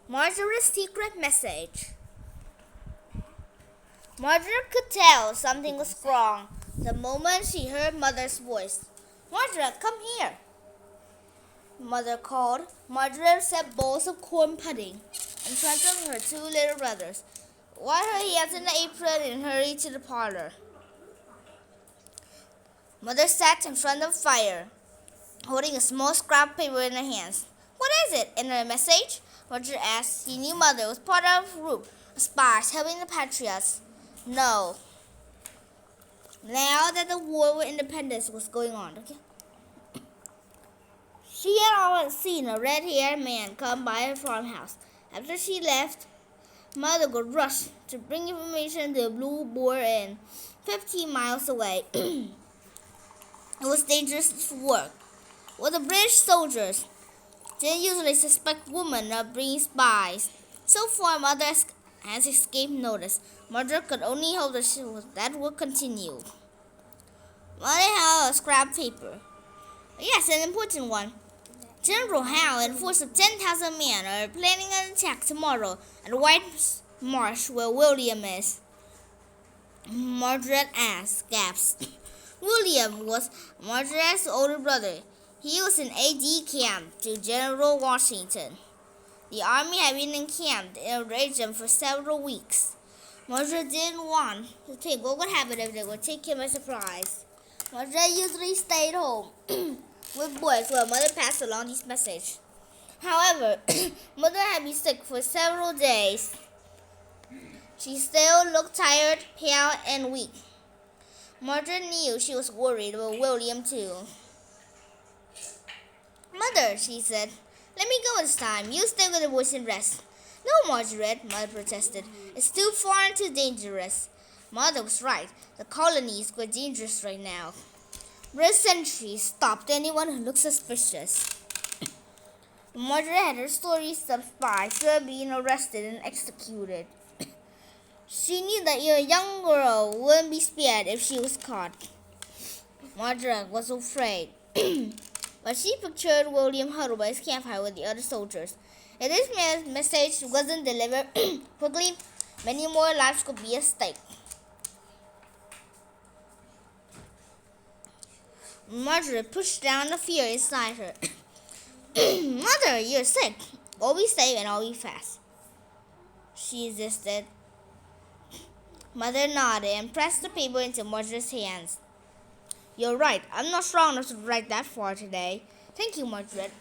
Margaret's secret message. Margaret could tell something was wrong the moment she heard Mother's voice. "Margaret, come here," Mother called. Margaret set bowls of corn pudding in front of her two little brothers, wiped her hands in the apron, and hurried to the parlor. Mother sat in front of the fire, holding a small scrap of paper in her hands. "What is it? In a message?" Roger asked. He knew Mother was part of a group of spies helping the Patriots. No. Now that the war with independence was going on, she had always seen a red-haired man come by her farmhouse. After she left, Mother would rush to bring information to a Blue Boar Inn, 15 miles away. It was dangerous work. Well, the British soldiers didn't usually suspect women of being spies. So far, Mother has escaped notice. Mother could only hope that would continue. Mother held a scrap paper. Yes, an important one. General Howe and a force of 10,000 men are planning an attack tomorrow at the White Marsh where William is. Margaret gasped. William was Margaret's older brother. He was in AD camp to General Washington. The army had been encamped in a region for several weeks. Margaret didn't want to think what would happen if they would take him by surprise. Margaret usually stayed home with boys while Mother passed along this message. However, Mother had been sick for several days. She still looked tired, pale, and weak. Margaret knew she was worried about William too. "Mother," she said, "let me go this time. You stay with the boys and rest." "No, Margaret," Mother protested. "It's too far and too dangerous." Mother was right. The colony is quite dangerous right now. British sentries stopped anyone who looked suspicious. Margaret had her stories of spies who had been arrested and executed. She knew that a young girl wouldn't be spared if she was caught. Margaret was afraid. But she pictured William huddled by his campfire with the other soldiers. If this message wasn't delivered quickly, many more lives could be at stake. Margaret pushed down the fear inside her. "Mother, you're sick. All be safe and all be fast," she insisted. Mother nodded and pressed the paper into Margaret's hands. "You're right. I'm not strong enough to write that far today." "Thank you, Margaret."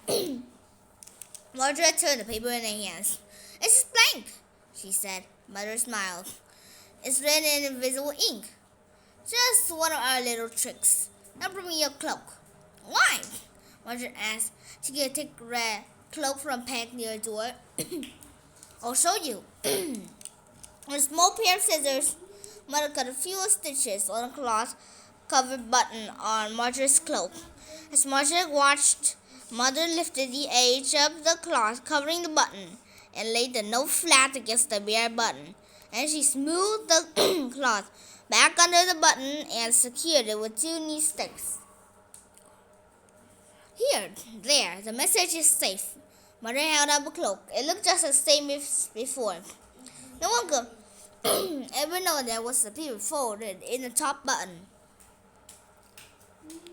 Margaret turned the paper in her hands. "It's blank," she said. Mother smiled. "It's written in invisible ink. Just one of our little tricks. Now bring me your cloak." "Why?" Margaret asked. She took a thick red cloak from a peg near the door. "I'll show you." With a small pair of scissors, Mother cut a few stitches on a cloth-covered button on Margaret's cloak. As Margaret watched, Mother lifted the edge of the cloth covering the button and laid the note flat against the bare button. And she smoothed the cloth back under the button and secured it with two neat sticks. There, the message is safe." Mother held up a cloak. It looked just the same as before. No one could ever know there was a paper folded in the top button.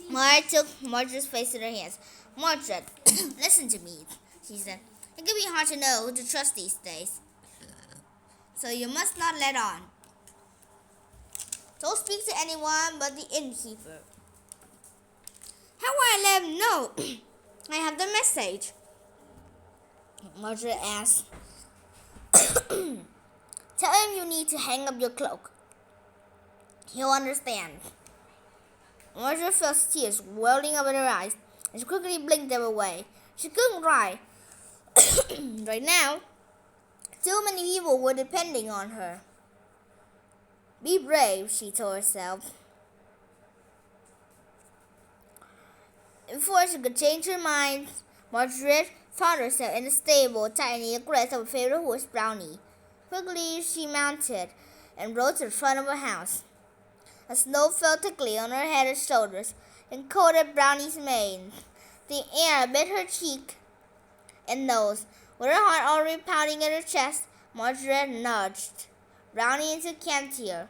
Margaret took Margaret's face in her hands. "Margaret, listen to me," she said. "It can be hard to know who to trust these days. So you must not let on. Don't speak to anyone but the innkeeper." "How will I let him know I have the message?" Margaret asked. "Tell him you need to hang up your cloak. He'll understand." Margaret felt tears welling up in her eyes, and she quickly blinked them away. She couldn't cry. Right now, too many people were depending on her. "Be brave," she told herself. Before she could change her mind, Margaret found herself in the stable, tightening the crest of her favorite horse, Brownie. Quickly she mounted and rode to the front of her house. The snow fell thickly on her head and shoulders and coated Brownie's mane. The air bit her cheek and nose. With her heart already pounding in her chest, Margaret nudged Brownie into camp here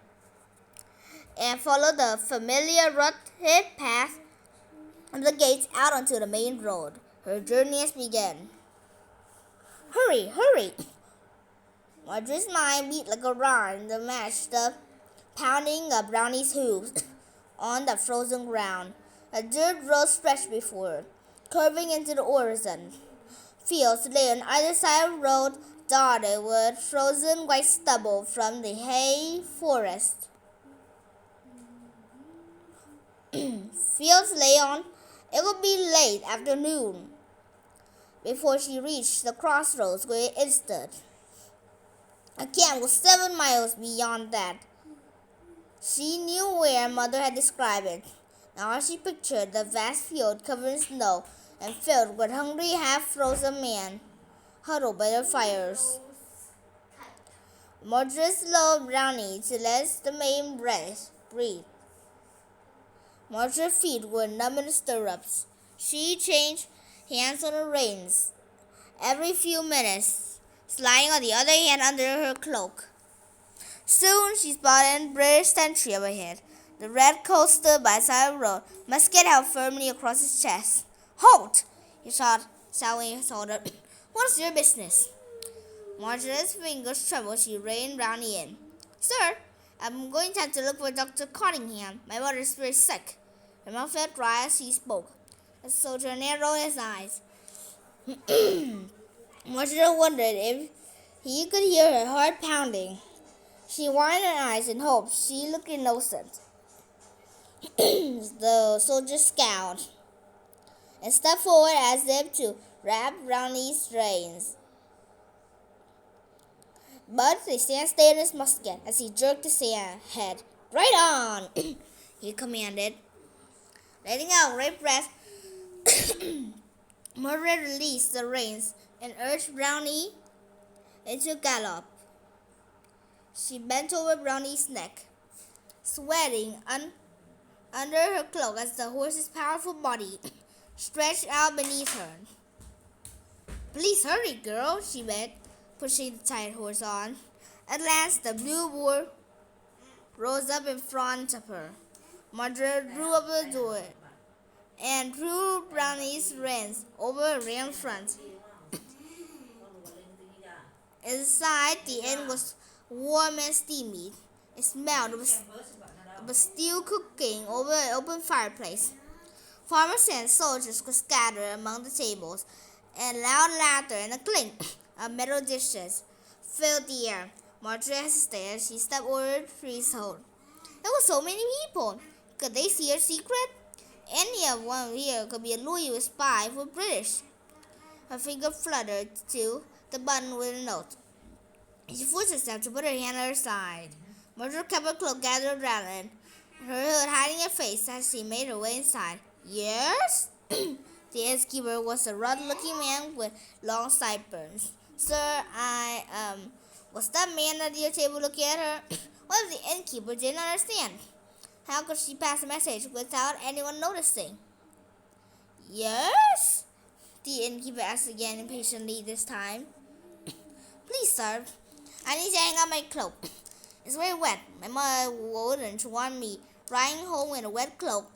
and followed the familiar rutted path of the gates out onto the main road. Her journey has begun. Hurry, hurry! Margaret's mind beat like a rhyme to match the pounding of Brownie's hooves on the frozen ground. A dirt road stretched before her, curving into the horizon. Fields lay on either side of the road, dotted with frozen white stubble from the hay forest. Fields lay on. It would be late afternoon before she reached the crossroads where it stood. A camp was 7 miles beyond that. She knew where Mother had described it. Now she pictured the vast field covered in snow and filled with hungry, half-frozen men huddled by their fires. Margaret slowed Brownie to let the main breathe. Margaret's feet were numb in the stirrups. She changed hands on the reins every few minutes, sliding on the other hand under her cloak. Soon she spotted a British sentry up ahead. The red coat stood by the side of the road, musket held firmly across his chest. "Halt!" he shouted, shouting his order. "What's your business?" Margaret's fingers trembled. She reined Brownie in. "Sir, I'm going to have to look for Dr. Cottingham. My mother is very sick." Her mouth felt dry as he spoke. The soldier narrowed his eyes. Margaret wondered if he could hear her heart pounding. She widened her eyes in hope she looked innocent. The soldier scowled and stepped forward as if to wrap Brownie's reins. But the stand stayed in his musket as he jerked his head. "Right on!" he commanded. Letting out a great breath, Margaret released the reins and urged Brownie into gallop. She bent over Brownie's neck, sweating under her cloak as the horse's powerful body stretched out beneath her. "Please hurry, girl," she begged, pushing the tired horse on. At last, the blue boar rose up in front of her. Margaret drew up the door and drew Brownie's reins over her rear front. Inside, the inn was warm and steamy. It smelled of stew cooking over an open fireplace. Farmers and soldiers were scattered among the tables, and loud laughter and a clink of metal dishes filled the air. Margaret hesitated as she stepped over the threshold. There were so many people. Could they see her secret? Any of one here could be a loyal spy for British. Her finger fluttered to the button with a note. She forced herself to put her hand at her side. Margaret kept her cloak gathered around her, her hood hiding her face as she made her way inside. "Yes?" The innkeeper was a rude-looking man with long sideburns. "Sir, was that man at your table looking at her?" What if the innkeeper didn't understand? How could she pass a message without anyone noticing? "Yes?" the innkeeper asked again impatiently this time. "Please, sir, I need to hang up my cloak. It's very wet. My mother wouldn't want me riding home in a wet cloak."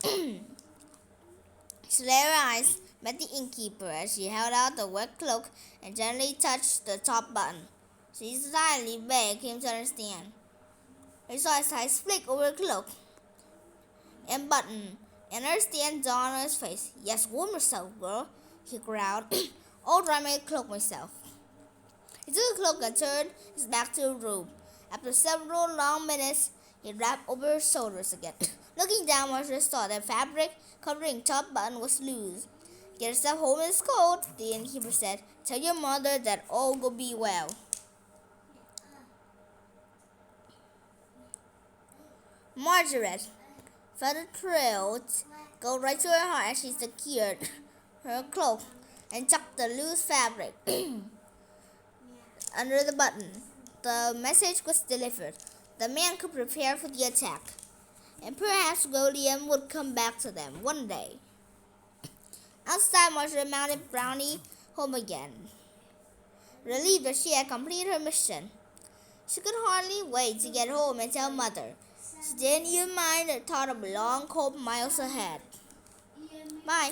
She let her eyes met the innkeeper as she held out the wet cloak and gently touched the top button. She silently begged him to understand. He saw his eyes flick over the cloak and button, and understand dawned on his face. "Yes, warm yourself, girl," he growled. "I'll dry my cloak myself." He took the cloak and turned his back to the room. After several long minutes, he wrapped over his shoulders again. Looking down, Margaret saw that fabric covering top button was loose. "Get yourself home in this cold," the innkeeper said. "Tell your mother that all will be well." Margaret felt a thrill go right to her heart as she secured her cloak and tucked the loose fabric under the button. The message was delivered. The man could prepare for the attack, and perhaps William would come back to them one day. Outside, Margaret mounted Brownie home again. relieved that she had completed her mission. She could hardly wait to get home and tell Mother. She didn't even mind the thought of a long, cold miles ahead. Bye.